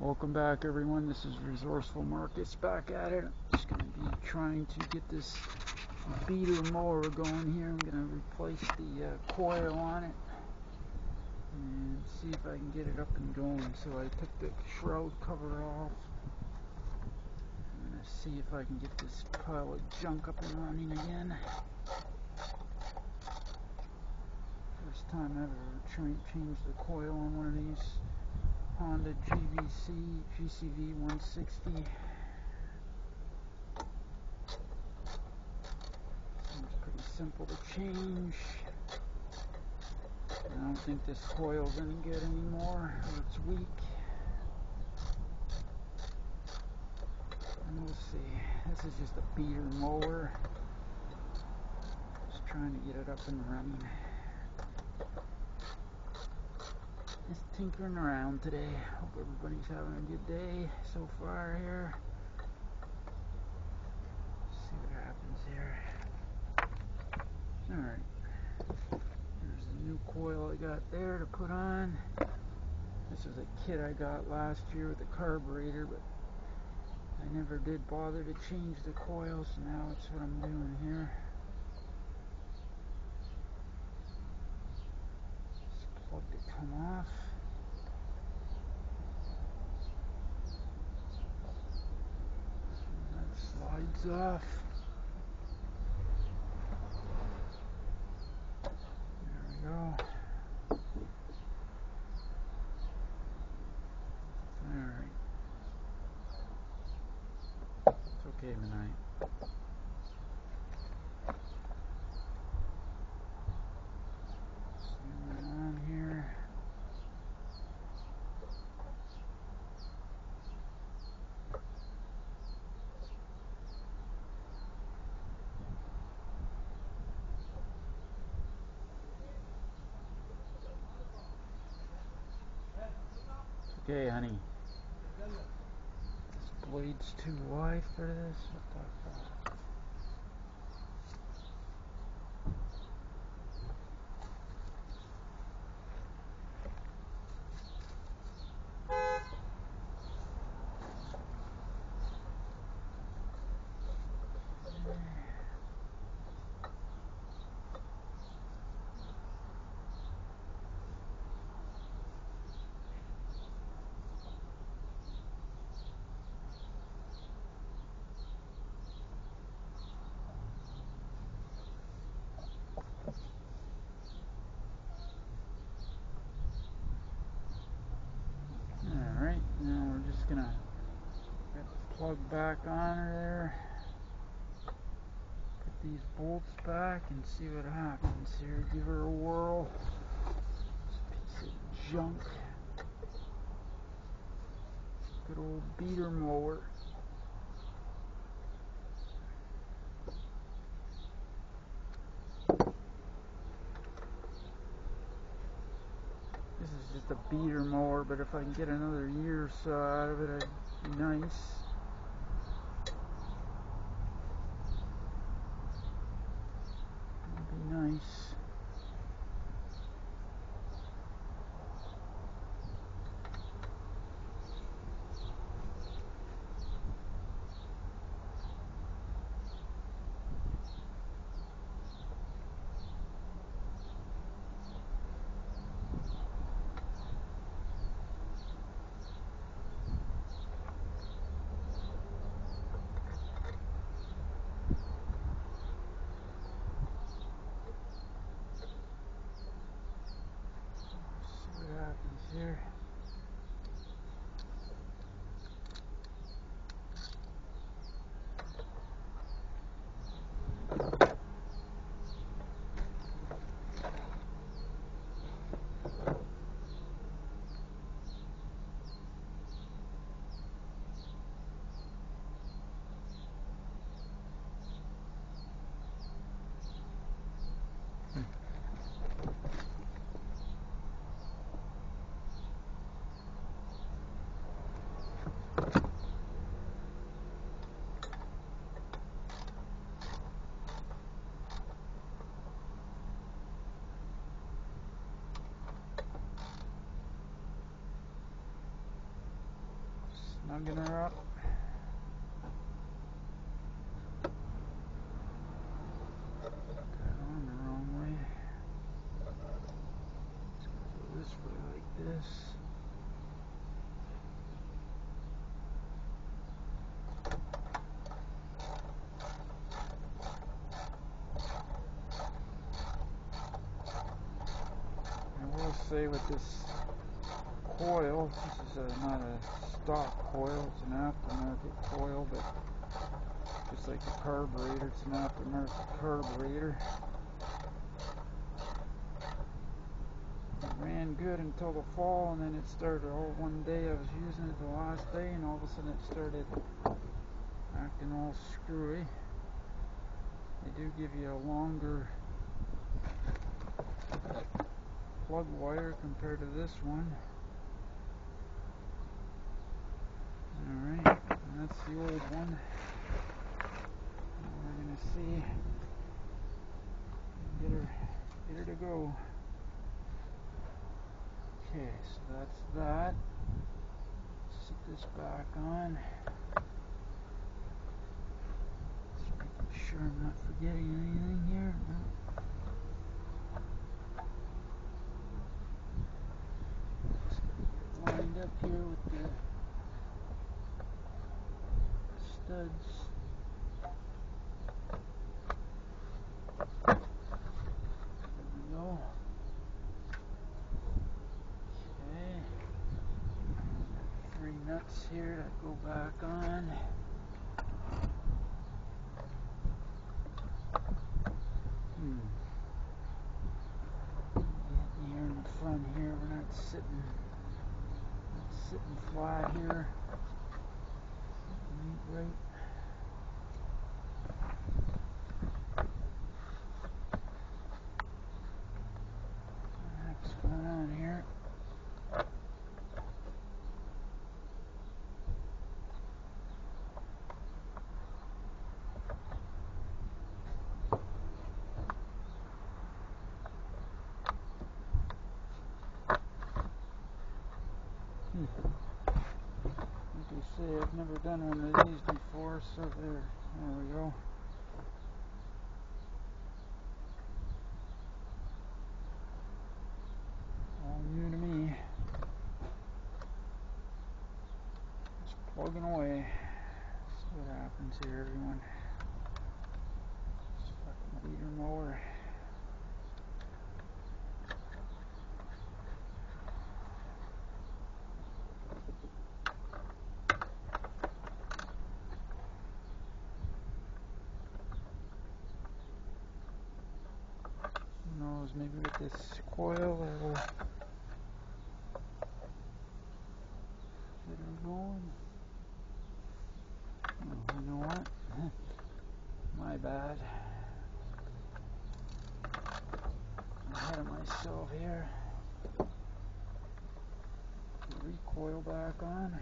Welcome back, everyone. This is Resourceful Marcus back at it. I'm just going to be trying to get this beater mower going here. I'm going to replace the coil on it and see if I can get it up and going. So I took the shroud cover off. I'm going to see if I can get this pile of junk up and running again. First time I've ever changed the coil on one of these Honda GCV 160. Seems pretty simple to change. I don't think this coil's any good anymore, or it's weak. And we'll see. This is just a beater mower. Just trying to get it up and running. Just tinkering around today. Hope everybody's having a good day so far here. See what happens here. Alright. There's the new coil I got there to put on. This was a kit I got last year with the carburetor, but I never did bother to change the coil, so now it's what I'm doing here. Just plug the come off. Slides off. There we go. Alright. It's okay tonight. See what's on here. Okay, honey. This blade's too wide for this. What the fuck? Alright, now we're just gonna get the plug back on her there. Put these bolts back and see what happens here. Give her a whirl. This piece of junk. Good old beater mower. This is just a beater mower, but if I can get another year or so out of it, it'd be nice. It'd be nice. Snugging her up. Got on the wrong way. Let's go this way like this. I will say with this coil, this is not a stock coil, it's an aftermarket coil, but just like the carburetor, it's an aftermarket carburetor. It ran good until the fall, and then it started, one day I was using it the last day, and all of a sudden it started acting all screwy. They do give you a longer plug wire compared to this one. Alright, and that's the old one. And we're gonna see, get her to go. Okay, so that's that. Set this back on. Just making sure I'm not forgetting anything here. No. Just gotta get lined up here with the studs. There we go. Okay. 3 nuts here that go back on. Getting here in the front here, we're not sitting flat here. Right. What's going on here? Like I say, I've never done one of these before, so there we go. All new to me. Just plugging away. See what happens here, everyone. This fucking weeder mower. Who knows, maybe with this coil it will get her going. Oh, you know what? My bad. I'm ahead of myself here. Recoil back on.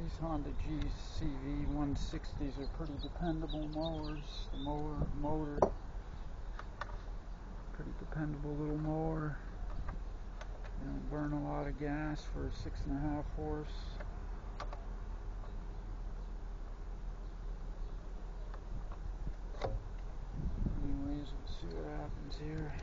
These Honda GCV 160s are pretty dependable mowers. The motor, pretty dependable little mower. They don't burn a lot of gas for a 6.5 horse. Anyways, we'll see what happens here.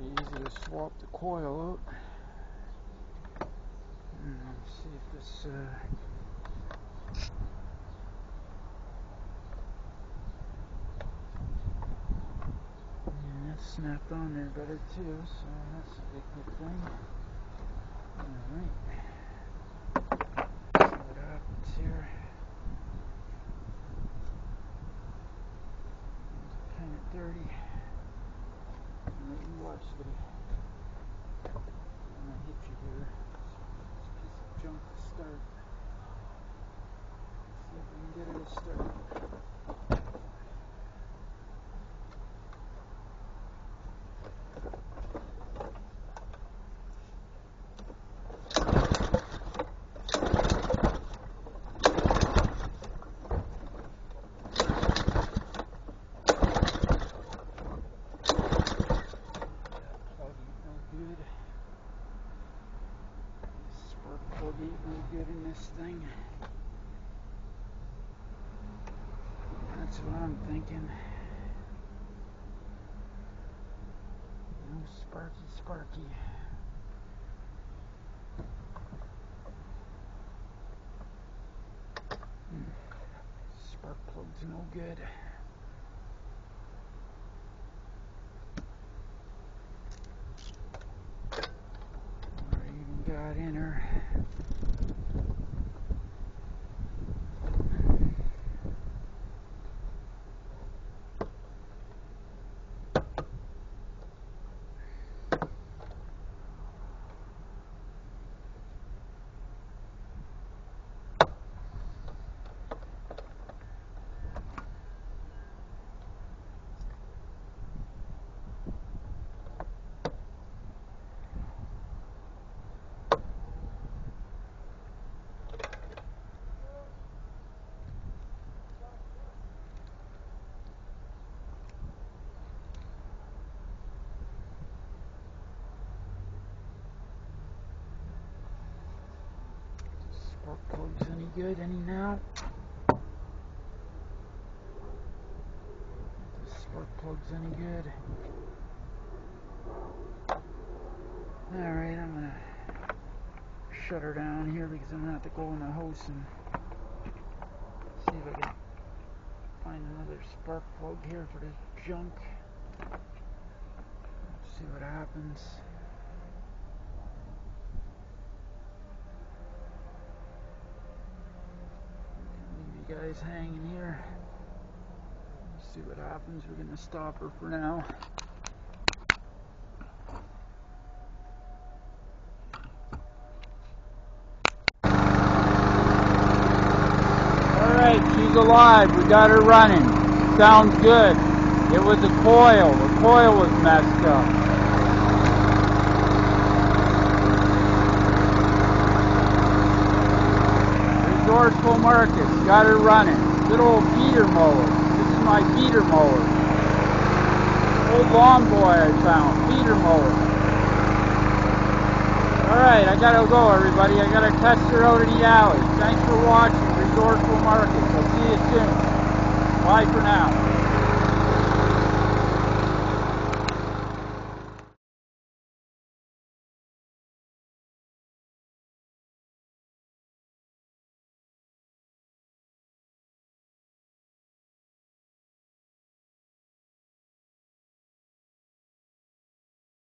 pretty easy to swap the coil out. Let's see if this that snapped on there better too, so that's a good thing. Alright. See what happens here. It's kind of dirty. Let me watch the I'm gonna hit you here. This piece of junk to start. See if we can get it to start. Good. Spark plug ain't real good in this thing. That's what I'm thinking. No sparky. Spark plug's no good. Got in her. Spark plug's any good any now? The spark plug's any good? Alright, I'm gonna shut her down here because I'm gonna have to go in the house and see if I can find another spark plug here for this junk. Let's see what happens. Leave you guys hanging here. Let's see what happens. We're gonna stop her for now. Alright, she's alive. We got her running. Sounds good. It was a coil. The coil was messed up. Resourceful Marcus. Got her running. Good old beater mower. This is my beater mower. Old lawn boy I found. Beater mower. Alright, I gotta go everybody. I gotta test her out in the alley. Thanks for watching. Resourceful Marcus. I'll see you soon. Bye for now.